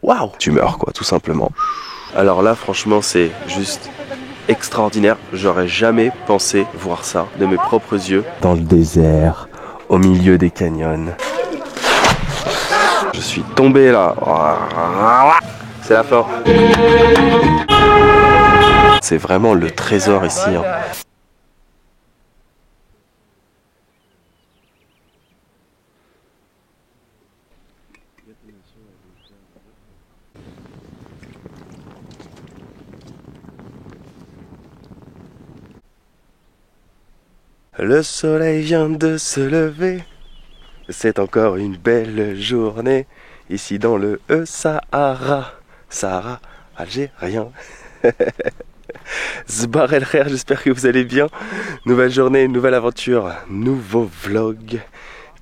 Waouh, tu meurs quoi, tout simplement. Alors là, franchement, c'est juste extraordinaire. J'aurais jamais pensé voir ça de mes propres yeux. Dans le désert, au milieu des canyons. Je suis tombé là. C'est la fin. C'est vraiment le trésor ici. Hein. Le soleil vient de se lever. C'est encore une belle journée. Ici dans le Sahara. Sahara algérien. Zbar el Khair, j'espère que vous allez bien. Nouvelle journée, nouvelle aventure, nouveau vlog.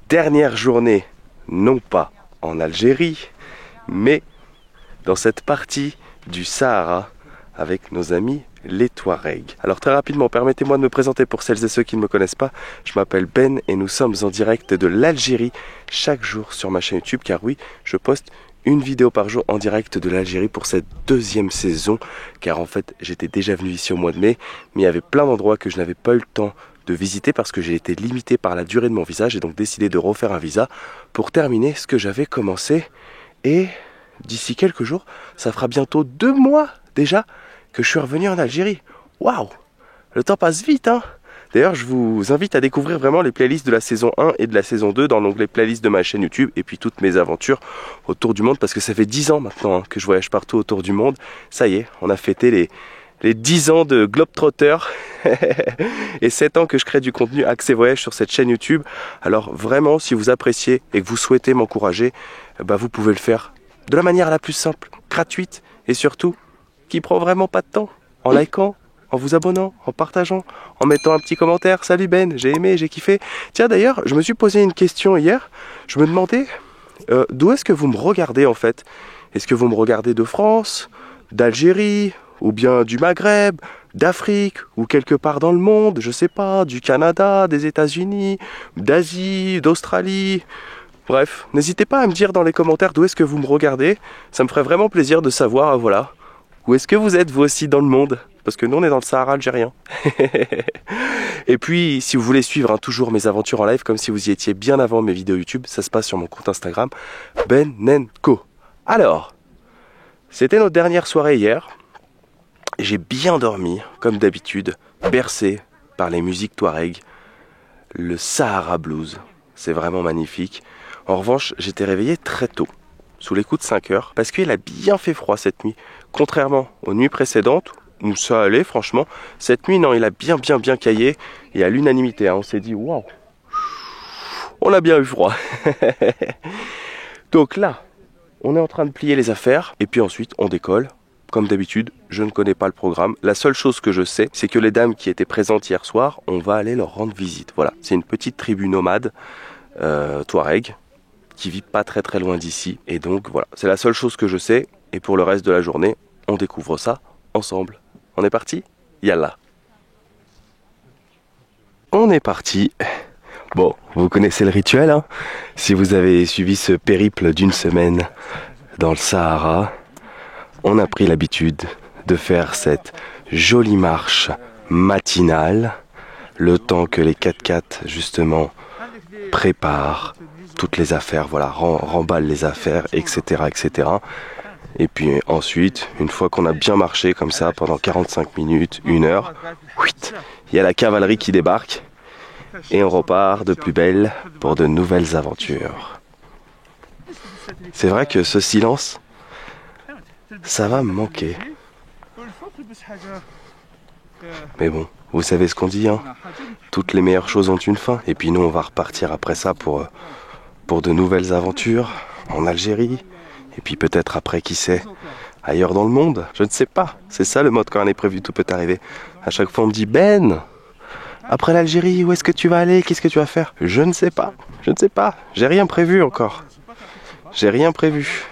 Dernière journée, non pas en Algérie, mais dans cette partie du Sahara avec nos amis les Touaregs. Alors très rapidement, permettez-moi de me présenter pour celles et ceux qui ne me connaissent pas. Je m'appelle Ben et nous sommes en direct de l'Algérie chaque jour sur ma chaîne YouTube, car oui, je poste une vidéo par jour en direct de l'Algérie pour cette deuxième saison, car en fait j'étais déjà venu ici au mois de mai, mais il y avait plein d'endroits que je n'avais pas eu le temps de visiter parce que j'ai été limité par la durée de mon visa. J'ai donc décidé de refaire un visa pour terminer ce que j'avais commencé, et d'ici quelques jours, ça fera bientôt 2 mois déjà que je suis revenu en Algérie. Waouh, le temps passe vite, hein. D'ailleurs, je vous invite à découvrir vraiment les playlists de la saison 1 et de la saison 2 dans l'onglet playlist de ma chaîne YouTube, et puis toutes mes aventures autour du monde, parce que ça fait 10 ans maintenant que je voyage partout autour du monde. Ça y est, on a fêté les 10 ans de Globetrotter et 7 ans que je crée du contenu axé voyage sur cette chaîne YouTube. Alors vraiment, si vous appréciez et que vous souhaitez m'encourager, vous pouvez le faire de la manière la plus simple, gratuite et surtout qui prend vraiment pas de temps, en likant, en vous abonnant, en partageant, en mettant un petit commentaire. Salut Ben, j'ai aimé, j'ai kiffé. Tiens d'ailleurs, je me suis posé une question hier. Je me demandais d'où est-ce que vous me regardez en fait. Est-ce que vous me regardez de France, d'Algérie, ou bien du Maghreb, d'Afrique, ou quelque part dans le monde, je sais pas, du Canada, des États-Unis, d'Asie, d'Australie. Bref, n'hésitez pas à me dire dans les commentaires d'où est-ce que vous me regardez. Ça me ferait vraiment plaisir de savoir, voilà. Où est-ce que vous êtes, vous aussi, dans le monde? Parce que nous, on est dans le Sahara algérien. Et puis, si vous voulez suivre toujours mes aventures en live, comme si vous y étiez bien avant mes vidéos YouTube, ça se passe sur mon compte Instagram, Ben_NenCo. Alors, c'était notre dernière soirée hier. J'ai bien dormi, comme d'habitude, bercé par les musiques Touareg. Le Sahara Blues, c'est vraiment magnifique. En revanche, j'étais réveillé très tôt, sous les coups de 5 heures, parce qu'il a bien fait froid cette nuit. Contrairement aux nuits précédentes, où ça allait franchement, cette nuit, non, il a bien caillé, et à l'unanimité, hein, on s'est dit, waouh, on a bien eu froid. Donc là, on est en train de plier les affaires, et puis ensuite, on décolle. Comme d'habitude, je ne connais pas le programme. La seule chose que je sais, c'est que les dames qui étaient présentes hier soir, on va aller leur rendre visite. Voilà, c'est une petite tribu nomade, Touareg, qui vit pas très loin d'ici. Et donc voilà, c'est la seule chose que je sais. Et pour le reste de la journée, on découvre ça ensemble. On est parti? Yallah. On est parti. Bon, vous connaissez le rituel, hein? Si vous avez suivi ce périple d'une semaine dans le Sahara, on a pris l'habitude de faire cette jolie marche matinale, le temps que les 4x4 justement préparent toutes les affaires, voilà, remballent les affaires, etc. Et puis ensuite, une fois qu'on a bien marché comme ça pendant 45 minutes, 1 heure, il y a la cavalerie qui débarque et on repart de plus belle pour de nouvelles aventures. C'est vrai que ce silence, ça va me manquer. Mais bon, vous savez ce qu'on dit, hein, toutes les meilleures choses ont une fin. Et puis nous, on va repartir après ça pour de nouvelles aventures en Algérie. Et puis peut-être après, qui sait, ailleurs dans le monde. Je ne sais pas. C'est ça le mode quand un imprévu, tout peut arriver. À chaque fois, on me dit, Ben, après l'Algérie, où est-ce que tu vas aller? Qu'est-ce que tu vas faire? Je ne sais pas. Je ne sais pas. J'ai rien prévu encore. J'ai rien prévu.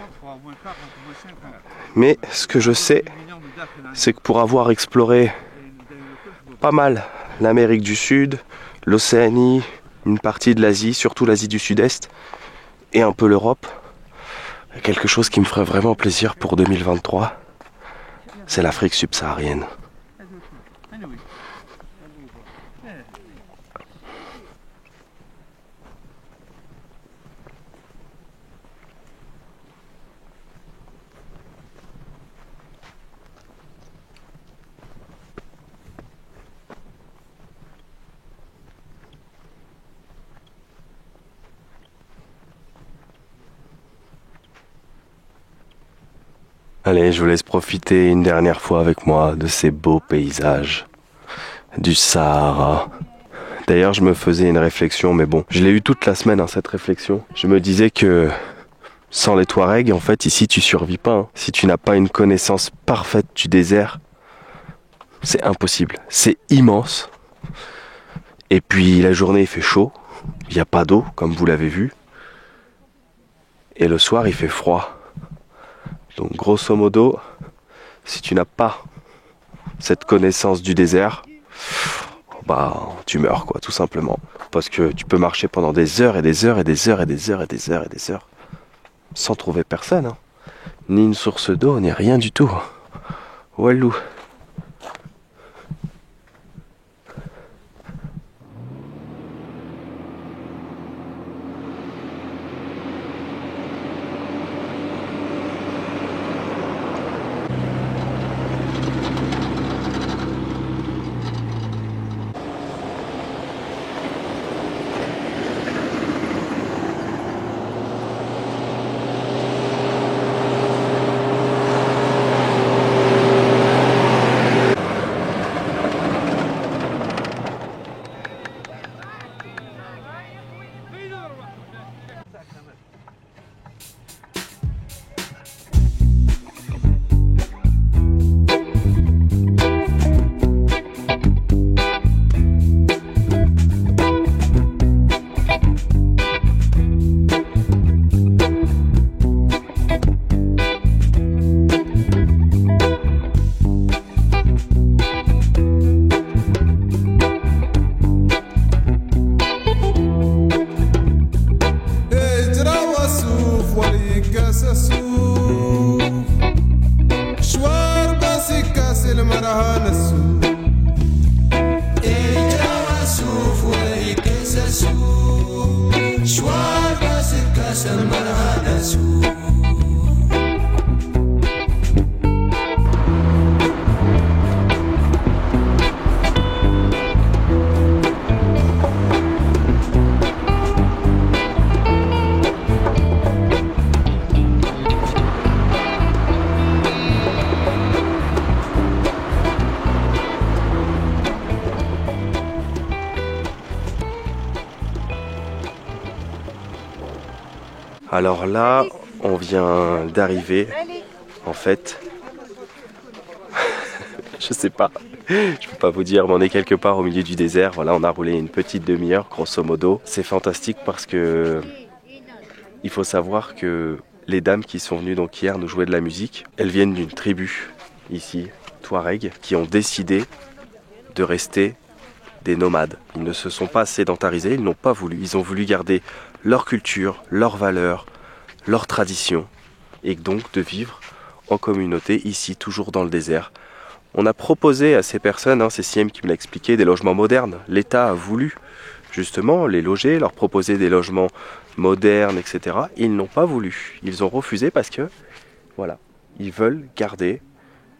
Mais ce que je sais, c'est que pour avoir exploré pas mal l'Amérique du Sud, l'Océanie, une partie de l'Asie, surtout l'Asie du Sud-Est, et un peu l'Europe, Quelque chose qui me ferait vraiment plaisir pour 2023, c'est l'Afrique subsaharienne. Allez, je vous laisse profiter une dernière fois avec moi de ces beaux paysages du Sahara. D'ailleurs, je me faisais une réflexion, mais bon, je l'ai eu toute la semaine, cette réflexion. Je me disais que sans les Touaregs, en fait, ici, tu survis pas. Hein. Si tu n'as pas une connaissance parfaite du désert, c'est impossible. C'est immense. Et puis, la journée, il fait chaud. Il n'y a pas d'eau, comme vous l'avez vu. Et le soir, il fait froid. Donc grosso modo, si tu n'as pas cette connaissance du désert, bah tu meurs quoi, tout simplement. Parce que tu peux marcher pendant des heures et des heures et des heures et des heures et des heures et des heures sans trouver personne, hein. Ni une source d'eau, ni rien du tout. Walou. Alors là, on vient d'arriver, en fait, je sais pas, je peux pas vous dire, mais on est quelque part au milieu du désert. Voilà, on a roulé une petite demi-heure, grosso modo. C'est fantastique parce que il faut savoir que les dames qui sont venues donc hier nous jouer de la musique, elles viennent d'une tribu ici, Touareg, qui ont décidé de rester des nomades. Ils ne se sont pas sédentarisés, ils n'ont pas voulu. Ils ont voulu garder leur culture, leurs valeurs, leurs traditions, et donc de vivre en communauté ici, toujours dans le désert. On a proposé à ces personnes, c'est Siem qui me l'a expliqué, des logements modernes. L'État a voulu justement les loger, leur proposer des logements modernes, etc. Ils n'ont pas voulu. Ils ont refusé parce que, voilà, ils veulent garder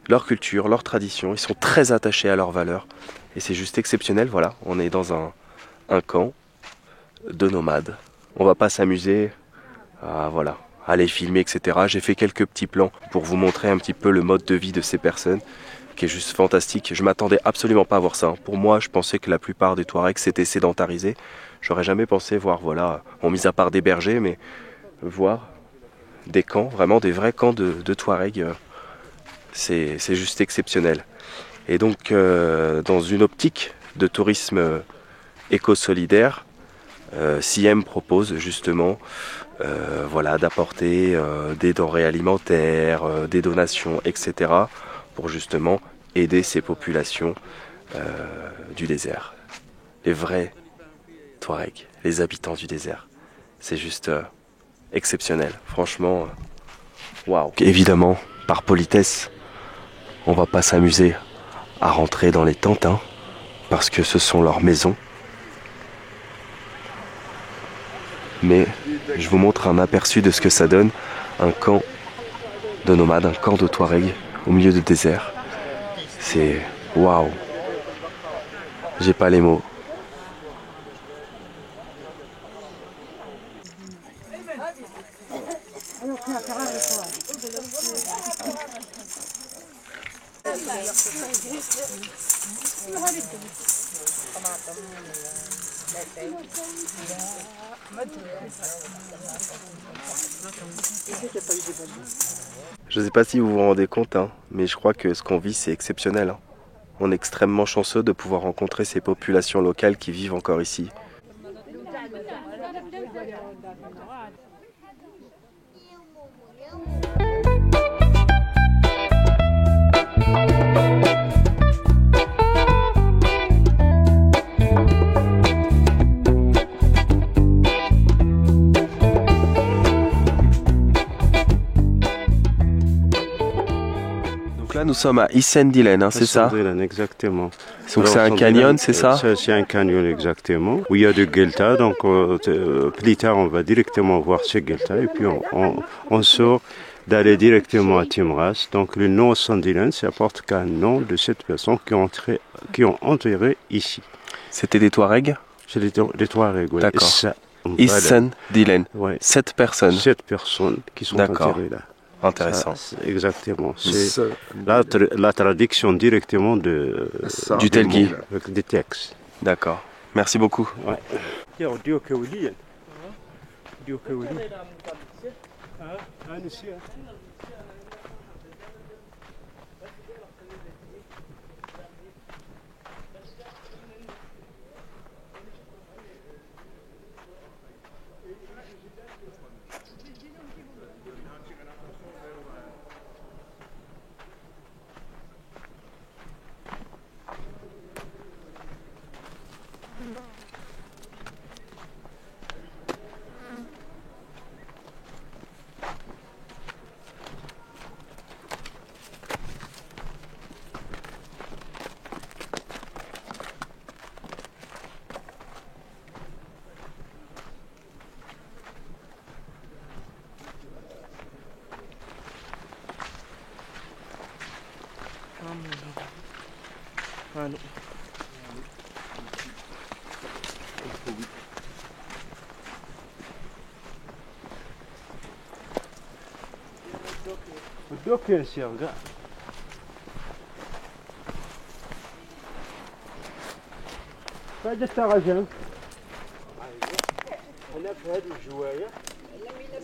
leur culture, leur tradition. Ils sont très attachés à leurs valeurs. Et c'est juste exceptionnel, voilà. On est dans un camp de nomades. On va pas s'amuser à, voilà, à les filmer, etc. J'ai fait quelques petits plans pour vous montrer un petit peu le mode de vie de ces personnes, qui est juste fantastique. Je m'attendais absolument pas à voir ça. Pour moi, je pensais que la plupart des Touaregs s'étaient sédentarisés. J'aurais jamais pensé voir, voilà, mis à part des bergers, mais voir des camps, vraiment des vrais camps de Touaregs, c'est juste exceptionnel. Et donc, dans une optique de tourisme éco-solidaire, Siem propose justement voilà, d'apporter des denrées alimentaires, des donations, etc. pour justement aider ces populations du désert. Les vrais Touaregs, les habitants du désert. C'est juste exceptionnel. Franchement, Waouh. Évidemment, par politesse, on va pas s'amuser à rentrer dans les tentes, hein, parce que ce sont leurs maisons. Mais je vous montre un aperçu de ce que ça donne, un camp de nomades, un camp de Touareg au milieu du désert. C'est waouh. J'ai pas les mots. Je ne sais pas si vous vous rendez compte, hein, mais je crois que ce qu'on vit, c'est exceptionnel. Hein. On est extrêmement chanceux de pouvoir rencontrer ces populations locales qui vivent encore ici. Là, nous sommes à Issendillen, hein, c'est ça? Exactement. Donc c'est un canyon, c'est ça? C'est un canyon, exactement. Où il y a du Gelta, donc plus tard on va directement voir ce Gelta et puis on sort d'aller directement à Timras. Donc le nom Issendillen, ça apporte qu'un nom de cette personne qui ont enterré ici. C'était des Touaregs? C'est des Touaregs, oui. D'accord. Issendillen. Ouais. 7 personnes. 7 personnes qui sont enterrées là. Intéressant. Ça, exactement. C'est la traduction directement du Telgi. Des textes. D'accord. Merci beaucoup. Ouais. فهذا الترجم أنا في هذه الجواية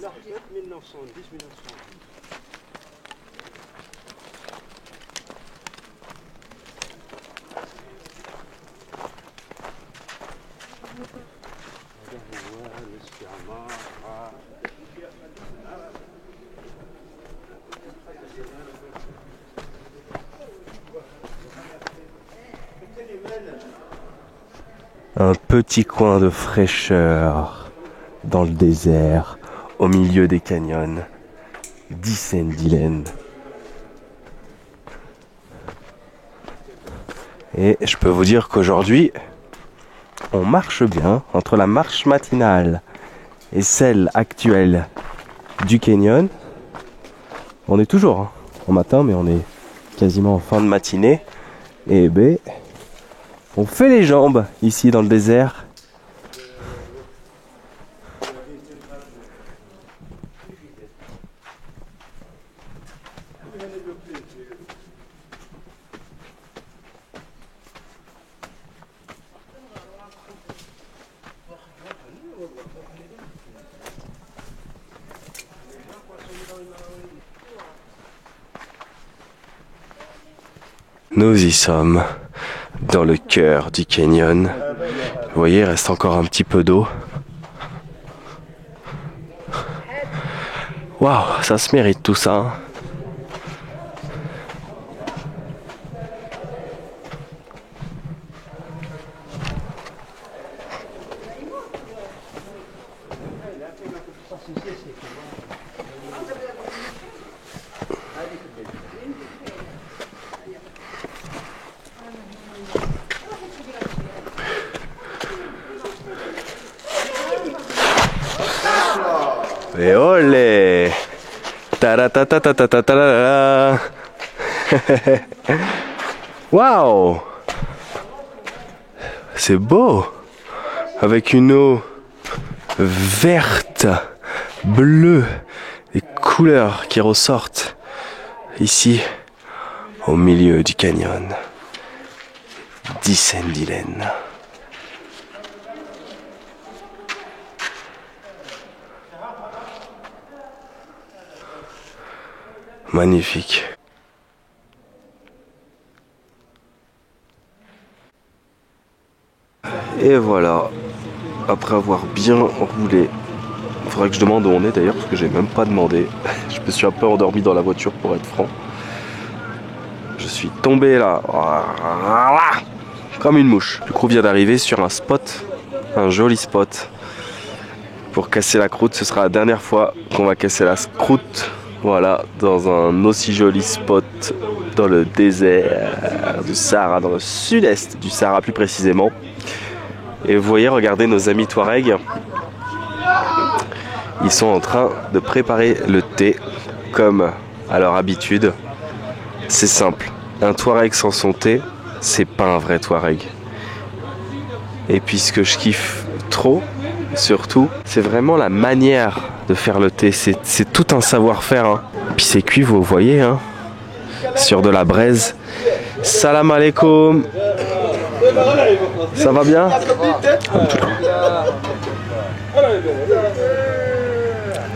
لحظة 1910 هذا هو الاستعمار. Un petit coin de fraîcheur dans le désert, au milieu des canyons d'Issendillen. Et je peux vous dire qu'aujourd'hui, on marche bien entre la marche matinale et celle actuelle du canyon. On est toujours en matin, mais on est quasiment en fin de matinée. Et ben, on fait les jambes ici dans le désert. Nous y sommes, dans le cœur du canyon. Vous voyez, il reste encore un petit peu d'eau. Waouh, ça se mérite tout ça. Hein. Et olé! Ta-ra-ta-ta-ta-ta-ta-ta-la-la. Waouh! C'est beau! Avec une eau verte, bleue, des couleurs qui ressortent ici, au milieu du canyon d'Issendilen. Magnifique. Et voilà, après avoir bien roulé, il faudrait que je demande où on est d'ailleurs, parce que j'ai même pas demandé. Je me suis un peu endormi dans la voiture pour être franc. Je suis tombé là, comme une mouche. Le crew vient d'arriver sur un spot, un joli spot, pour casser la croûte. Ce sera la dernière fois qu'on va casser la croûte. Voilà, dans un aussi joli spot dans le désert du Sahara, dans le sud-est du Sahara plus précisément. Et vous voyez, regardez nos amis Touaregs. Ils sont en train de préparer le thé comme à leur habitude. C'est simple, un Touareg sans son thé, c'est pas un vrai Touareg. Et puis ce que je kiffe trop, surtout, c'est vraiment la manière de faire le thé. C'est tout un savoir-faire. Hein. Puis c'est cuit, vous voyez, hein, sur de la braise. Salam alaikum. Ça va bien?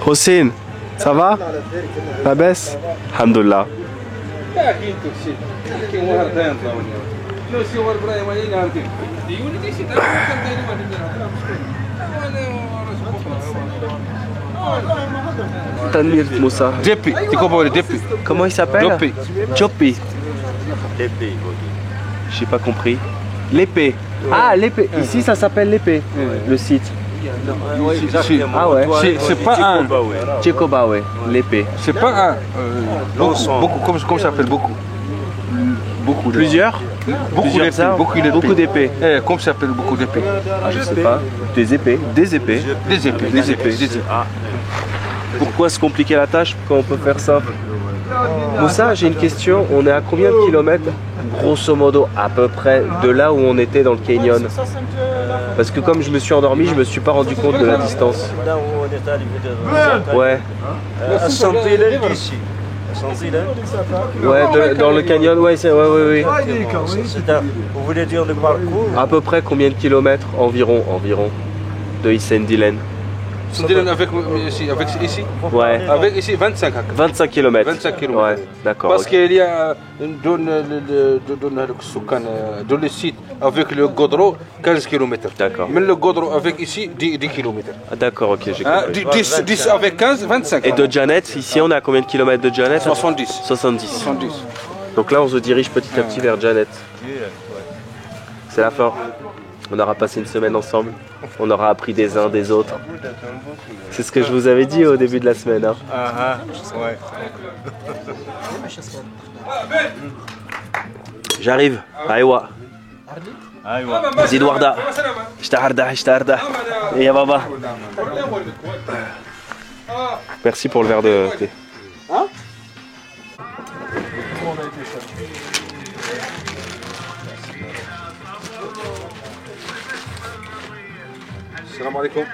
Hossein, ça va? La baisse? Alhamdulillah. Tanmir Moussa. Depi, Depi. Comment il s'appelle? Jopi. Jopi. J'ai pas compris. L'épée. Ah, l'épée. Ici, ça s'appelle l'épée, le site. Ah ouais. C'est pas un. Tchekobawe, l'épée. C'est pas un. Beaucoup, comment ça s'appelle beaucoup? Beaucoup. Plusieurs? Beaucoup d'épées. Comment ça s'appelle beaucoup d'épées? Ah, je sais pas. Des épées. Des épées. Des épées. Des épées. Ah. Pourquoi se compliquer la tâche quand on peut faire ça? Moussa, j'ai une question. On est à combien de kilomètres, grosso modo, à peu près, de là où on était dans le canyon? Parce que comme je me suis endormi, je me suis pas rendu compte de la distance. Là où on est arrivé Ouais. à Saint-Hélène d'ici. Ouais, dans le canyon, ouais, oui. Vous voulez dire le parcours? À peu près combien de kilomètres environ de Issendilen? Avec ici? Ouais. Avec ici 25. 25 km. 25 km. Ouais, d'accord. Parce qu'il y a dans le site avec le goudron 15 km. D'accord. Mais le goudron avec ici 10 km. Ah, d'accord, ok, j'ai compris. 10 avec 15, 25. Et de Janet, ici on est à combien de kilomètres de Janet? 70. 70. Donc là on se dirige petit à petit vers Janet. C'est la fin. On aura passé une semaine ensemble. On aura appris des uns des autres. C'est ce que je vous avais dit au début de la semaine. Hein. Ouais. J'arrive. Aïwa. Zid Warda. Ishtaharda. Et ya baba. Merci pour le verre de thé. Salam alaikum.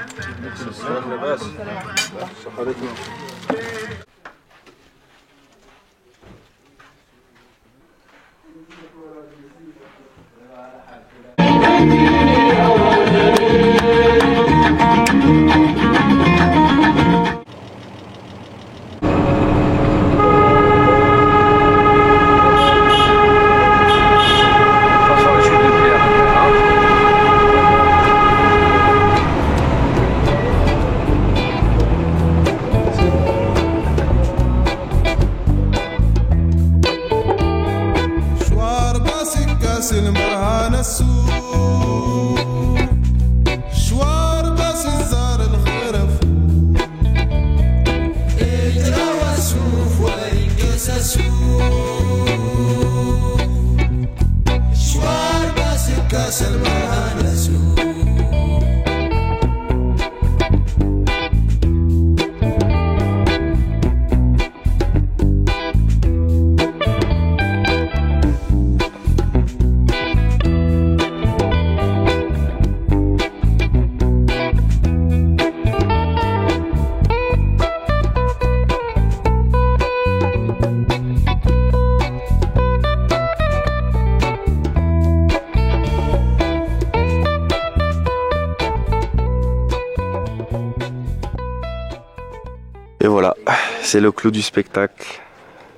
C'est le clou du spectacle.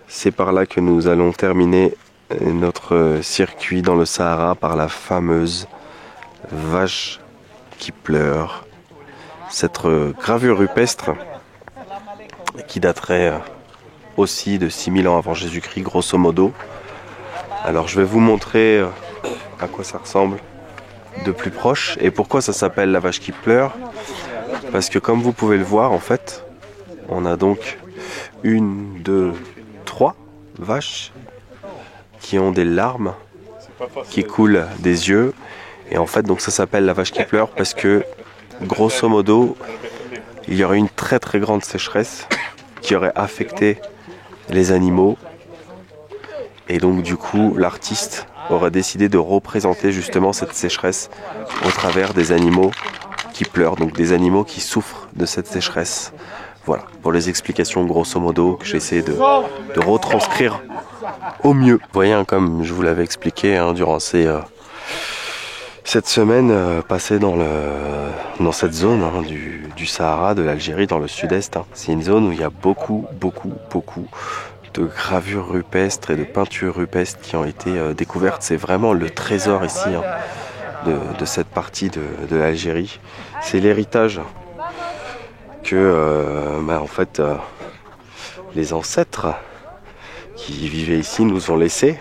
C'est par là que nous allons terminer notre circuit dans le Sahara par la fameuse vache qui pleure. Cette gravure rupestre qui daterait aussi de 6000 ans avant Jésus-Christ, grosso modo. Alors je vais vous montrer à quoi ça ressemble de plus proche et pourquoi ça s'appelle la vache qui pleure. Parce que comme vous pouvez le voir, en fait, on a donc 1, 2, 3 vaches qui ont des larmes qui coulent des yeux. Et en fait, donc ça s'appelle la vache qui pleure parce que, grosso modo, il y aurait une très très grande sécheresse qui aurait affecté les animaux. Et donc du coup, l'artiste aurait décidé de représenter justement cette sécheresse au travers des animaux qui pleurent, donc des animaux qui souffrent de cette sécheresse. Voilà, pour les explications grosso modo que j'essaie de retranscrire au mieux. Vous voyez, hein, comme je vous l'avais expliqué hein, durant cette semaine passée dans cette zone hein, du Sahara, de l'Algérie, dans le sud-est. Hein. C'est une zone où il y a beaucoup de gravures rupestres et de peintures rupestres qui ont été découvertes. C'est vraiment le trésor ici hein, de cette partie de l'Algérie. C'est l'héritage que en fait les ancêtres qui vivaient ici nous ont laissé,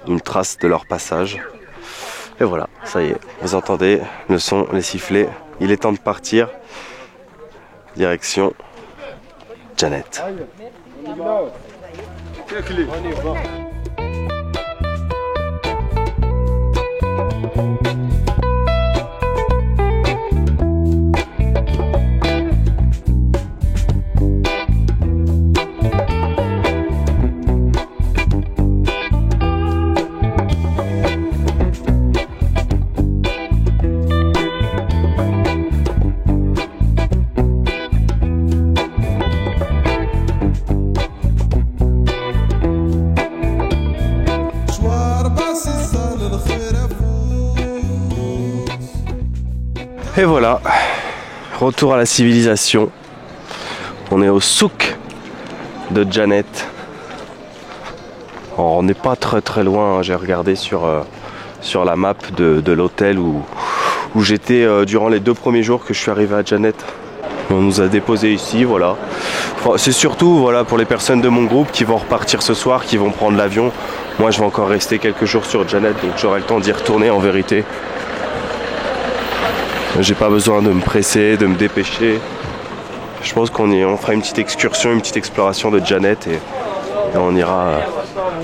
une trace de leur passage. Et voilà, ça y est, vous entendez le son, les sifflets, il est temps de partir, direction Janet. Et voilà, retour à la civilisation. On est au souk de Janet. On n'est pas très loin, hein. J'ai regardé sur la map de l'hôtel où j'étais durant les 2 premiers jours que je suis arrivé à Janet. On nous a déposé ici, voilà. Enfin, c'est surtout voilà, pour les personnes de mon groupe qui vont repartir ce soir, qui vont prendre l'avion. Moi je vais encore rester quelques jours sur Janet, donc j'aurai le temps d'y retourner en vérité. J'ai pas besoin de me presser, de me dépêcher. Je pense qu'on fera une petite excursion, une petite exploration de Janet et on ira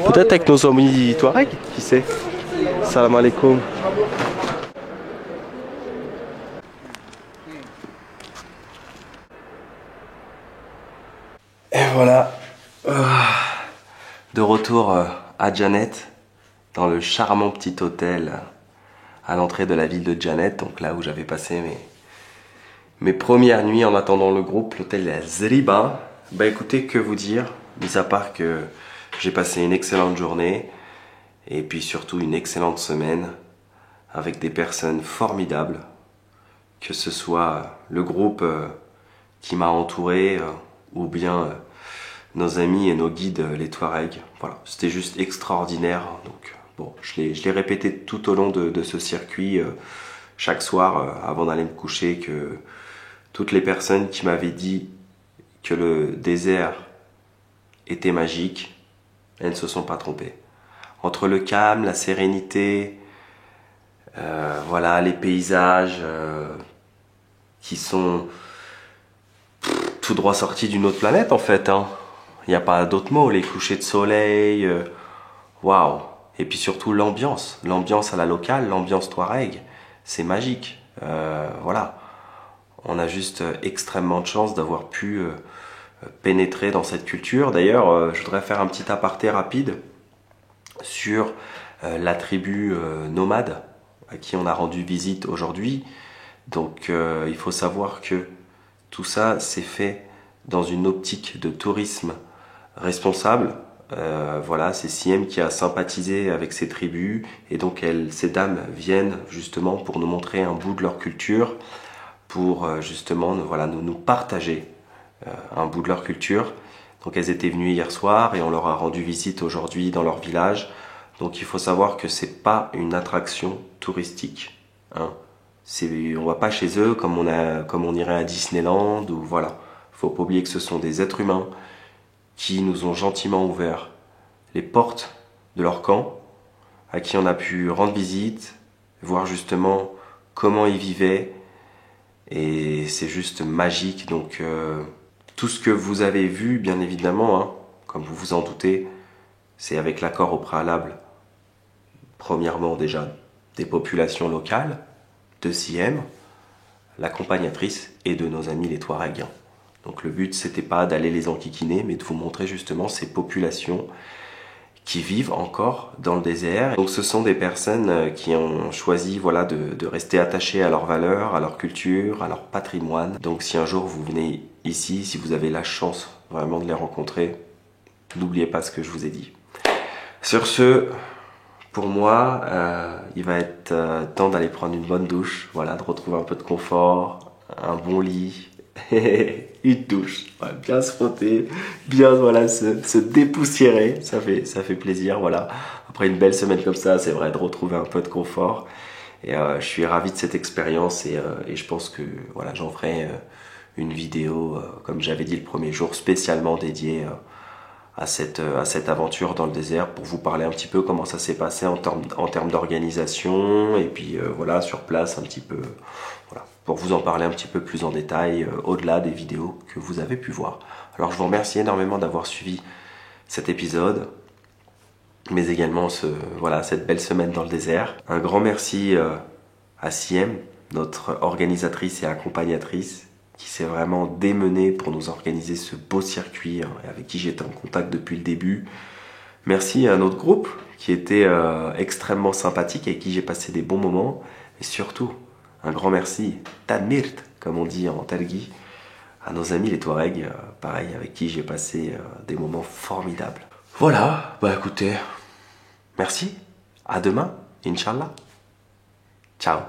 peut-être avec nos amis Touareg, qui sait. Salam alaikum. Et voilà, de retour à Janet, dans le charmant petit hôtel à l'entrée de la ville de Janet, donc là où j'avais passé mes premières nuits en attendant le groupe, l'hôtel Zriba. Bah écoutez, que vous dire, mis à part que j'ai passé une excellente journée et puis surtout une excellente semaine avec des personnes formidables, que ce soit le groupe qui m'a entouré ou bien nos amis et nos guides, les Touaregs. Voilà, c'était juste extraordinaire. Donc bon, je l'ai répété tout au long de ce circuit, chaque soir, avant d'aller me coucher, que toutes les personnes qui m'avaient dit que le désert était magique, elles ne se sont pas trompées. Entre le calme, la sérénité, voilà, les paysages qui sont tout droit sortis d'une autre planète en fait. Hein. Il n'y a pas d'autre mot, les couchers de soleil, waouh. Et puis surtout l'ambiance à la locale, l'ambiance Touareg, c'est magique. Voilà, on a juste extrêmement de chance d'avoir pu pénétrer dans cette culture. D'ailleurs, je voudrais faire un petit aparté rapide sur la tribu nomade à qui on a rendu visite aujourd'hui. Donc il faut savoir que tout ça c'est fait dans une optique de tourisme responsable. Voilà, c'est Siem qui a sympathisé avec ces tribus et donc ces dames viennent justement pour nous montrer un bout de leur culture, pour justement voilà, nous partager un bout de leur culture. Donc elles étaient venues hier soir et on leur a rendu visite aujourd'hui dans leur village. Donc il faut savoir que c'est pas une attraction touristique. Hein. On va pas chez eux comme on irait à Disneyland ou voilà. Faut pas oublier que ce sont des êtres humains qui nous ont gentiment ouvert les portes de leur camp, à qui on a pu rendre visite, voir justement comment ils vivaient. Et c'est juste magique. Donc tout ce que vous avez vu, bien évidemment, hein, comme vous vous en doutez, c'est avec l'accord au préalable. Premièrement déjà des populations locales, de Siem, l'accompagnatrice et de nos amis les Touaregs. Donc le but c'était pas d'aller les enquiquiner, mais de vous montrer justement ces populations qui vivent encore dans le désert. Donc ce sont des personnes qui ont choisi voilà, de rester attachées à leurs valeurs, à leur culture, à leur patrimoine. Donc si un jour vous venez ici, si vous avez la chance vraiment de les rencontrer, n'oubliez pas ce que je vous ai dit. Sur ce, pour moi, il va être temps d'aller prendre une bonne douche, voilà, de retrouver un peu de confort, un bon lit, une douche, ouais, bien se frotter, bien voilà, se dépoussiérer, ça fait plaisir, voilà. Après une belle semaine comme ça, c'est vrai de retrouver un peu de confort. Et je suis ravi de cette expérience et je pense que voilà, j'en ferai une vidéo, comme j'avais dit le premier jour, spécialement dédiée à cette aventure dans le désert pour vous parler un petit peu comment ça s'est passé en termes d'organisation et puis voilà, sur place un petit peu, voilà, pour vous en parler un petit peu plus en détail au-delà des vidéos que vous avez pu voir. Alors je vous remercie énormément d'avoir suivi cet épisode, mais également voilà, cette belle semaine dans le désert. Un grand merci à Siem, notre organisatrice et accompagnatrice, qui s'est vraiment démenée pour nous organiser ce beau circuit, hein, avec qui j'étais en contact depuis le début. Merci à notre groupe qui était extrêmement sympathique et avec qui j'ai passé des bons moments. Et surtout, un grand merci, Tanmirt, comme on dit en Talgi, à nos amis les Touaregs, pareil, avec qui j'ai passé des moments formidables. Voilà, bah écoutez, merci, à demain, Inch'Allah. Ciao.